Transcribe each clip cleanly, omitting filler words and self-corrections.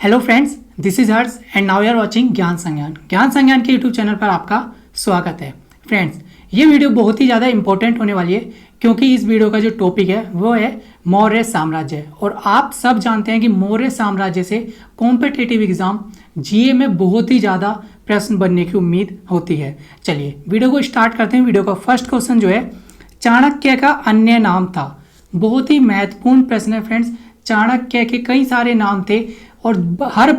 Hello friends, this is Harsh and now you are watching Gyan Sangyan. ज्ञान संज्ञान के यूट्यूब चैनल पर आपका स्वागत है। फ्रेंड्स, ये वीडियो बहुत ही ज़्यादा इंपॉर्टेंट होने वाली है क्योंकि इस वीडियो का जो टॉपिक है वो है मौर्य साम्राज्य। और आप सब जानते हैं कि मौर्य साम्राज्य से कॉम्पिटिटिव एग्जाम जीए में बहुत ही ज़्यादा प्रश्न बनने की उम्मीद होती है। चलिए वीडियो को स्टार्ट करते हैं। वीडियो का फर्स्ट क्वेश्चन जो है, चाणक्य का अन्य नाम था। बहुत ही महत्वपूर्ण प्रश्न है फ्रेंड्स। चाणक्य के कई सारे नाम थे और हर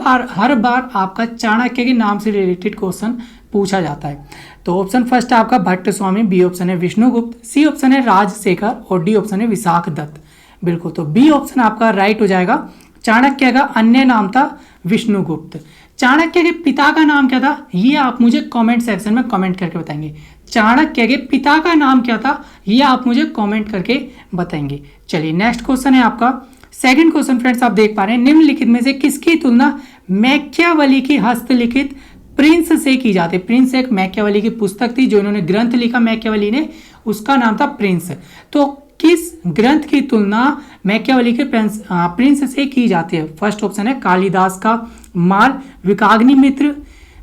बार आपका चाणक्य के नाम से रिलेटेड क्वेश्चन पूछा जाता है। तो ऑप्शन फर्स्ट है आपका भट्ट स्वामी, बी ऑप्शन है विष्णुगुप्त, सी ऑप्शन है राजशेखर और डी ऑप्शन है विशाख दत्त। बिल्कुल, तो बी ऑप्शन आपका राइट हो जाएगा। चाणक्य का अन्य नाम था विष्णुगुप्त। चाणक्य के पिता का नाम क्या था, ये आप मुझे कमेंट सेक्शन में कमेंट करके बताएंगे। चाणक्य के पिता का नाम क्या था, ये आप मुझे कमेंट करके बताएंगे। चलिए नेक्स्ट क्वेश्चन है आपका सेकंड क्वेश्चन। फ्रेंड्स, आप देख पा रहे हैं निम्नलिखित में से किसकी तुलना मैकियावेली की हस्तलिखित प्रिंस से की जाती है। प्रिंस एक मैकियावेली की पुस्तक थी जो इन्होंने ग्रंथ लिखा मैकियावेली ने, उसका नाम था प्रिंस। तो किस ग्रंथ की तुलना मैकियावेली के प्रिंस से की जाती है? फर्स्ट ऑप्शन है कालिदास का माल विकाग्निमित्र,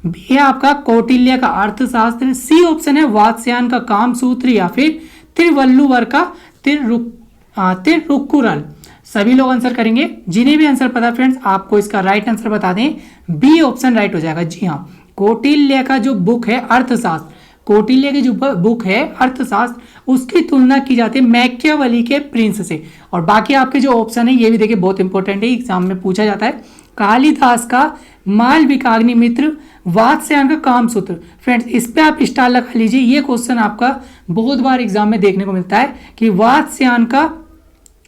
बी है आपका कौटिल्य का अर्थशास्त्र, सी ऑप्शन है वात्स्यायन का कामसूत्र या फिर तिरुवल्लुवर का तिरुक्कुरल। सभी लोग आंसर करेंगे। जिन्हें भी आंसर पता फ्रेंड्स, आपको इसका राइट आंसर बता दें, बी ऑप्शन राइट हो जाएगा। जी हाँ, कौटिल्य का जो बुक है अर्थशास्त्र, कौटिल्य की जो बुक है अर्थशास्त्र, उसकी तुलना की जाती है मैकियावेली के प्रिंस से। और बाकी आपके जो ऑप्शन है ये भी देखिए बहुत इंपॉर्टेंट है, एग्जाम में पूछा जाता है। कालिदास का मालविकाग्निमित्र, वात्स्यायन का कामसूत्र। फ्रेंड्स, इस पे आप स्टार लगा लीजिए। ये क्वेश्चन आपका बहुत बार एग्जाम में देखने को मिलता है कि वात्स्यायन का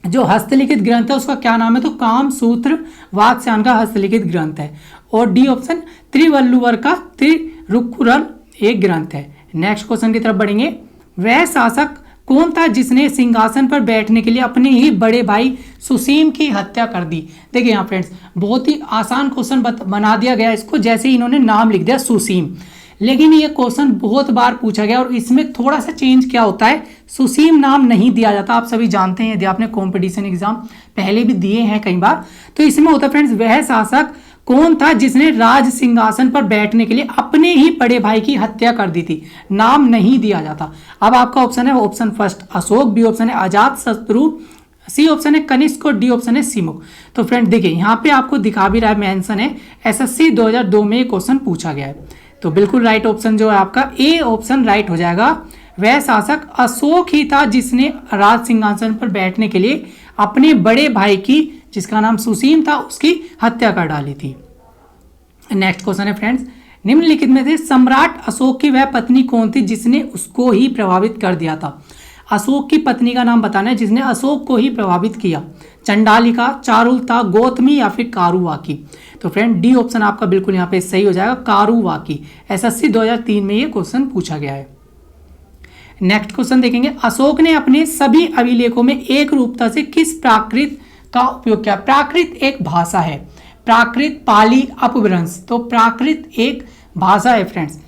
जो हस्तलिखित ग्रंथ है उसका क्या नाम है, तो कामसूत्र वात्स्यायन का हस्तलिखित ग्रंथ है। और डी ऑप्शन तिरुवल्लुवर का तिरुक्कुरल एक ग्रंथ है। नेक्स्ट क्वेश्चन की तरफ बढ़ेंगे। वह शासक कौन था जिसने सिंहासन पर बैठने के लिए अपने ही बड़े भाई सुसीम की हत्या कर दी? देखिए यहाँ फ्रेंड्स, बहुत ही आसान क्वेश्चन बना दिया गया इसको, जैसे ही इन्होंने नाम लिख दिया सुसीम। लेकिन ये क्वेश्चन बहुत बार पूछा गया और इसमें थोड़ा सा चेंज क्या होता है, सुसीम नाम नहीं दिया जाता। आप सभी जानते हैं, यदि आपने कॉम्पिटिशन एग्जाम पहले भी दिए हैं कई बार, तो इसमें होता है फ्रेंड्स, वह शासक कौन था जिसने राज सिंहासन पर बैठने के लिए अपने ही बड़े भाई की हत्या कर दी थी। नाम नहीं दिया जाता। अब आपका ऑप्शन है option first Ashok, B option है अजात शत्रु, सी ऑप्शन है कनिष्क और डी ऑप्शन है सिमुक। तो फ्रेंड देखिए यहाँ पे आपको दिखा भी रहा है, मेंशन है एसएससी 2002 में ये क्वेश्चन पूछा गया है। तो बिल्कुल राइट ऑप्शन जो है आपका ए ऑप्शन राइट हो जाएगा। वह शासक अशोक ही था जिसने राज सिंहासन पर बैठने के लिए अपने बड़े भाई की, जिसका नाम सुसीम था, उसकी हत्या कर डाली थी। नेक्स्ट क्वेश्चन है फ्रेंड्स, निम्नलिखित में से सम्राट अशोक की वह पत्नी कौन थी जिसने उसको ही प्रभावित कर दिया था? अशोक की पत्नी का नाम बताना है जिसने अशोक को ही प्रभावित किया। चंडालिका, चारुलता, गौतमी या फिर कारुवाकी। तो फ्रेंड डी ऑप्शन आपका बिल्कुल यहाँ पे सही हो जाएगा, कारुवाकी। एसएससी 2003 में ये क्वेश्चन पूछा गया है। नेक्स्ट क्वेश्चन देखेंगे, अशोक ने अपने सभी अभिलेखों में एक रूपता से किस प्राकृत का उपयोग किया? प्राकृत एक भाषा है, प्राकृत पाली अपभ्रंश। तो प्राकृत एक भाषा है फ्रेंड्स।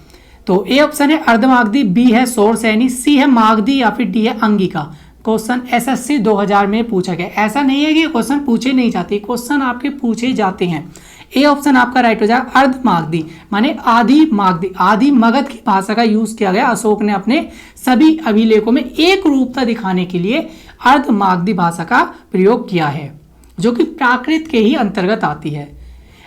तो ए ऑप्शन है अर्धमागधी, बी है शौरसेनी, सी है मागधी या फिर डी है अंगिका। क्वेश्चन एसएससी 2000 में पूछा गया। ऐसा नहीं है कि क्वेश्चन पूछे नहीं जाते, क्वेश्चन आपके पूछे जाते हैं। ए ऑप्शन आपका राइट हो जाएगा अर्धमागधी, माने आदि मागधी, आदि मगध की भाषा का यूज किया गया। अशोक ने अपने सभी अभिलेखों में एक रूपता दिखाने के लिए अर्धमागधी भाषा का प्रयोग किया है, जो कि प्राकृत के ही अंतर्गत आती है।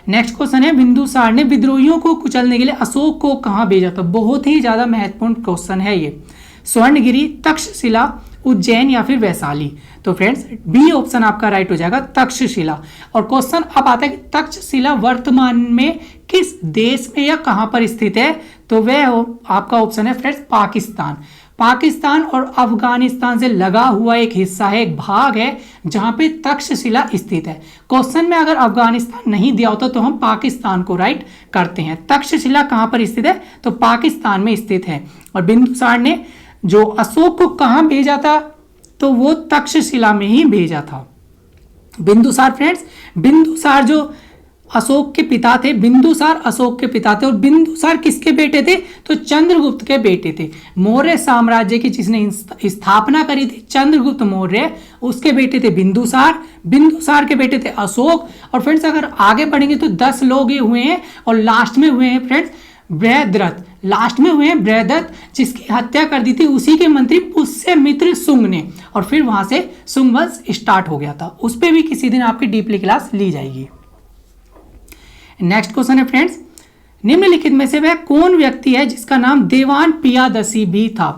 नेक्स्ट क्वेश्चन है, बिंदुसार ने विद्रोहियों को कुचलने के लिए अशोक को कहां भेजा था? बहुत ही ज्यादा महत्वपूर्ण क्वेश्चन है ये। स्वर्णगिरी, तक्षशिला, उज्जैन या फिर वैशाली। तो फ्रेंड्स बी ऑप्शन आपका राइट हो जाएगा, तक्षशिला। और क्वेश्चन अब आता है कि तक्षशिला वर्तमान में किस देश में या कहां पर स्थित है? तो वह आपका ऑप्शन है फ्रेंड्स पाकिस्तान। पाकिस्तान और अफगानिस्तान से लगा हुआ एक हिस्सा है, एक भाग है जहां पे तक्षशिला स्थित है। क्वेश्चन में अगर अफगानिस्तान नहीं दिया होता तो हम पाकिस्तान को राइट करते हैं। तक्षशिला कहां पर स्थित है? तो पाकिस्तान में स्थित है। और बिंदुसार ने जो अशोक को कहां भेजा था? तो वो तक्षशिला में ही भेजा था। बिंदुसार फ्रेंड्स, बिंदुसार जो अशोक के पिता थे, बिंदुसार अशोक के पिता थे। और बिंदुसार किसके बेटे थे? तो चंद्रगुप्त के बेटे थे। मौर्य साम्राज्य की जिसने स्थापना करी थी चंद्रगुप्त मौर्य, उसके बेटे थे बिंदुसार, बिंदुसार के बेटे थे अशोक। और फ्रेंड्स अगर आगे बढ़ेंगे तो 10 लोग ये हुए हैं और लास्ट में हुए हैं फ्रेंड्स बृहद्रथ, लास्ट में हुए हैं बृहद्रथ, जिसकी हत्या कर दी थी उसी के मंत्री पुष्यमित्र शुंग ने। और फिर वहां से शुंग वंश स्टार्ट हो गया था। उस पर भी किसी दिन आपकी डीपली क्लास ली जाएगी। नेक्स्ट क्वेश्चन है फ्रेंड्स, निम्नलिखित में से वह कौन व्यक्ति है जिसका नाम देवान पियादसी भी था?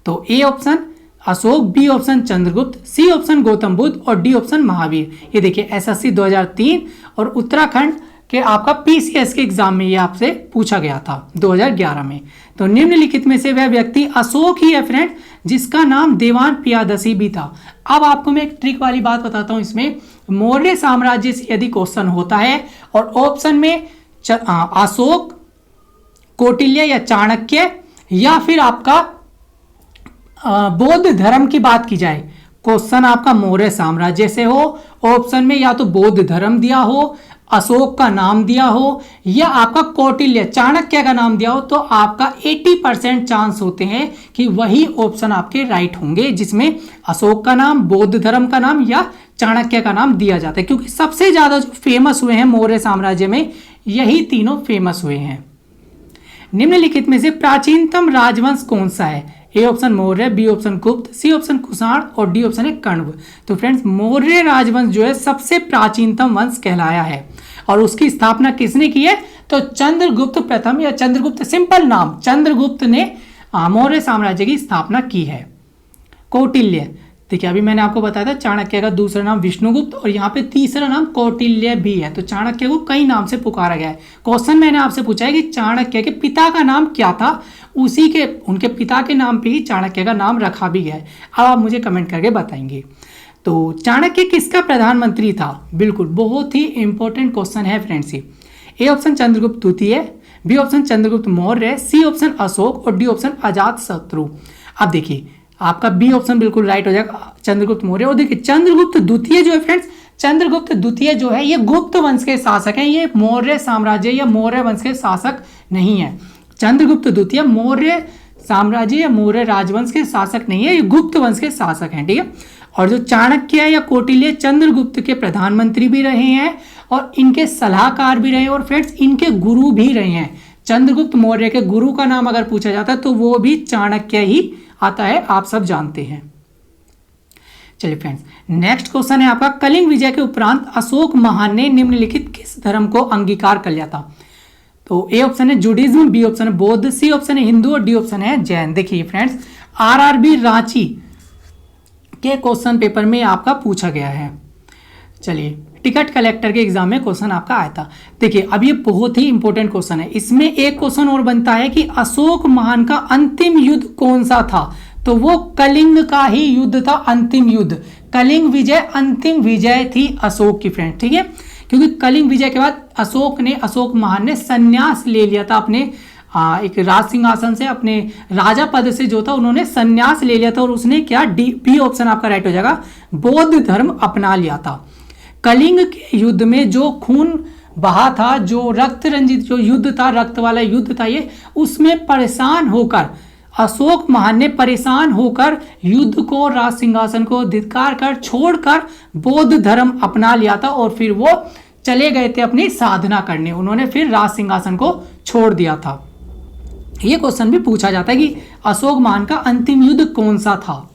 तो A option Ashok, B option Chandragupta, C option Gautam Buddha और डी ऑप्शन महावीर। ये देखिए एसएससी 2003 और उत्तराखंड के आपका पीसीएस के एग्जाम में ये आपसे पूछा गया था 2011 में। तो निम्नलिखित में से वह व्यक्ति अशोक ही है फ्रेंड जिसका नाम देवान पियादसी भी था। अब आपको मैं एक ट्रिक वाली बात बताता हूं, इसमें मौर्य साम्राज्य से यदि क्वेश्चन होता है और ऑप्शन में अशोक, कौटिल्य या चाणक्य या फिर आपका बौद्ध धर्म की बात की जाए, क्वेश्चन आपका मौर्य साम्राज्य से हो, ऑप्शन में या तो बौद्ध धर्म दिया हो, अशोक का नाम दिया हो या आपका कौटिल्य चाणक्य का नाम दिया हो, तो आपका 80% चांस होते हैं कि वही ऑप्शन आपके राइट होंगे जिसमें अशोक का नाम, बौद्ध धर्म का नाम या चाणक्य का नाम दिया जाता है, क्योंकि सबसे ज्यादा जो फेमस हुए हैं मौर्य साम्राज्य में यही तीनों फेमस हुए हैं। निम्नलिखित में से प्राचीनतम राजवंश कौन सा है? A option Maurya, B option Gupta, C option Kushan और डी ऑप्शन है कण्व। तो फ्रेंड्स मौर्य राजवंश जो है सबसे प्राचीनतम वंश कहलाया है और उसकी स्थापना किसने की है? तो चंद्रगुप्त प्रथम या चंद्रगुप्त, सिंपल नाम चंद्रगुप्त ने मौर्य साम्राज्य की स्थापना की है। कौटिल्य, देखिए अभी मैंने आपको बताया था चाणक्य का दूसरा नाम विष्णुगुप्त और यहाँ पे तीसरा नाम कौटिल्य भी है। तो चाणक्य को कई नाम से पुकारा गया है। क्वेश्चन मैंने आपसे पूछा है कि चाणक्य के पिता का नाम क्या था, उसी के उनके पिता के नाम पे ही चाणक्य का नाम रखा भी गया है। अब आप मुझे कमेंट करके बताएंगे। तो चाणक्य किसका प्रधानमंत्री था? बिल्कुल बहुत ही इंपॉर्टेंट क्वेश्चन है फ्रेंड्स। ए ऑप्शन चंद्रगुप्त द्वितीय, B option Chandragupta Maurya, C option Ashok और डी ऑप्शन अजातशत्रु। अब देखिए आपका बी ऑप्शन बिल्कुल राइट हो जाएगा, चंद्रगुप्त मौर्य। और देखिए चंद्रगुप्त द्वितीय जो है फ्रेंड्स, चंद्रगुप्त द्वितीय जो है ये गुप्त वंश के शासक हैं, ये मौर्य साम्राज्य या मौर्य वंश के शासक नहीं है। चंद्रगुप्त द्वितीय मौर्य साम्राज्य या मौर्य राजवंश के शासक नहीं है, ये गुप्त वंश के शासक हैं, ठीक है। और जो चाणक्य या कौटिल्य चंद्रगुप्त के प्रधानमंत्री भी रहे हैं और इनके सलाहकार भी रहे हैं और फ्रेंड्स इनके गुरु भी रहे हैं। चंद्रगुप्त मौर्य के गुरु का नाम अगर पूछा जाता है तो वो भी चाणक्य ही आता है, आप सब जानते हैं। चलिए फ्रेंड्स नेक्स्ट क्वेश्चन है आपका, कलिंग विजय के उपरांत अशोक महान ने निम्नलिखित किस धर्म को अंगीकार कर लिया था? तो ए ऑप्शन है जुडिज्म, बी ऑप्शन है बौद्ध, सी ऑप्शन है हिंदू और डी ऑप्शन है जैन। देखिए फ्रेंड्स आरआरबी रांची के क्वेश्चन पेपर में आपका पूछा गया है। चलिए टिकट कलेक्टर के एग्जाम में क्वेश्चन आपका आया था। देखिए अब ये बहुत ही इंपॉर्टेंट क्वेश्चन है। इसमें एक क्वेश्चन और बनता है कि अशोक महान का अंतिम युद्ध कौन सा था? तो वो कलिंग का ही युद्ध था, अंतिम युद्ध। कलिंग विजय अंतिम विजय थी अशोक की फ्रेंड, ठीक है। क्योंकि कलिंग विजय के बाद अशोक महान ने संन्यास ले लिया था अपने एक राज सिंहासन से, अपने राजा पद से जो था उन्होंने संन्यास ले लिया था और उसने क्या बी ऑप्शन आपका राइट हो जाएगा, बौद्ध धर्म अपना लिया था। कलिंग के युद्ध में जो खून बहा था, जो रक्त रंजित जो युद्ध था, रक्त वाला युद्ध था ये, उसमें परेशान होकर अशोक महान ने परेशान होकर युद्ध को, राज सिंहासन को धिक्कार कर छोड़कर बौद्ध धर्म अपना लिया था और फिर वो चले गए थे अपनी साधना करने। उन्होंने फिर राज सिंहासन को छोड़ दिया था। ये क्वेश्चन भी पूछा जाता है कि अशोक महान का अंतिम युद्ध कौन सा था।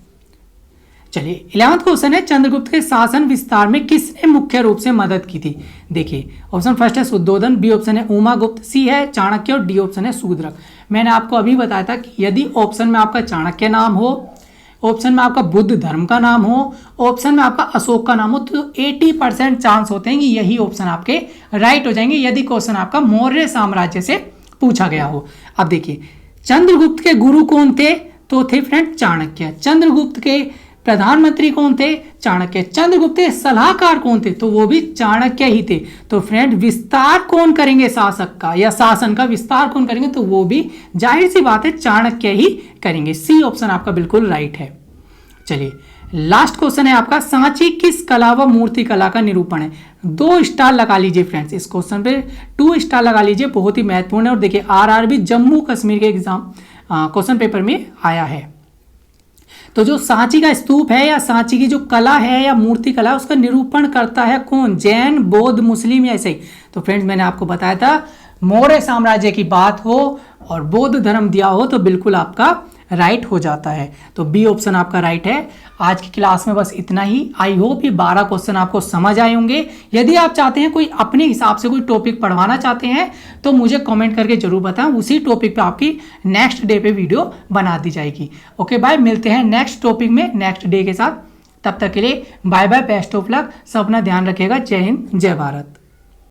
चलिए 11वां क्वेश्चन है, चंद्रगुप्त के शासन विस्तार में किसने मुख्य रूप से मदद की थी? देखिए ऑप्शन फर्स्ट है शुद्धोधन, बी ऑप्शन है उमागुप्त, सी है चाणक्य और डी ऑप्शन है शूद्रक। मैंने आपको अभी बताया था कि यदि ऑप्शन में आपका चाणक्य नाम हो, ऑप्शन में आपका बुद्ध धर्म का नाम हो, ऑप्शन में आपका अशोक का नाम हो, तो 80% चांस होते हैं कि यही ऑप्शन आपके राइट हो जाएंगे यदि क्वेश्चन आपका मौर्य साम्राज्य से पूछा गया हो। अब देखिए चंद्रगुप्त के गुरु कौन थे? तो थे फ्रेंड चाणक्य। चंद्रगुप्त के प्रधानमंत्री कौन थे? चाणक्य। चंद्रगुप्त के सलाहकार कौन थे? तो वो भी चाणक्य ही थे। तो फ्रेंड विस्तार कौन करेंगे शासक का या शासन का विस्तार कौन करेंगे? तो वो भी जाहिर सी बात है चाणक्य ही करेंगे। सी ऑप्शन आपका बिल्कुल राइट है। चलिए लास्ट क्वेश्चन है आपका, सांची किस कला व मूर्ति कला का निरूपण है? 2 स्टार लगा लीजिए फ्रेंड्स, इस क्वेश्चन पे 2 स्टार लगा लीजिए, बहुत ही महत्वपूर्ण है। और देखिए आरआरबी जम्मू कश्मीर के एग्जाम क्वेश्चन पेपर में आया है। तो जो सांची का स्तूप है या सांची की जो कला है या मूर्ति कला है, उसका निरूपण करता है कौन? जैन, बौद्ध, मुस्लिम या ऐसे ही? तो फ्रेंड्स मैंने आपको बताया था, मौर्य साम्राज्य की बात हो और बौद्ध धर्म दिया हो तो बिल्कुल आपका राइट हो जाता है। तो बी ऑप्शन आपका राइट है। आज की क्लास में बस इतना ही। आई होप ये 12 क्वेश्चन आपको समझ आए होंगे। यदि आप चाहते हैं कोई अपने हिसाब से कोई टॉपिक पढ़वाना चाहते हैं तो मुझे कमेंट करके जरूर बताएं, उसी टॉपिक पे आपकी नेक्स्ट डे पे वीडियो बना दी जाएगी। ओके बाय, मिलते हैं नेक्स्ट टॉपिक में नेक्स्ट डे के साथ। तब तक के लिए bye bye, best of luck, सब अपना ध्यान रखिएगा। जय हिंद, जय भारत।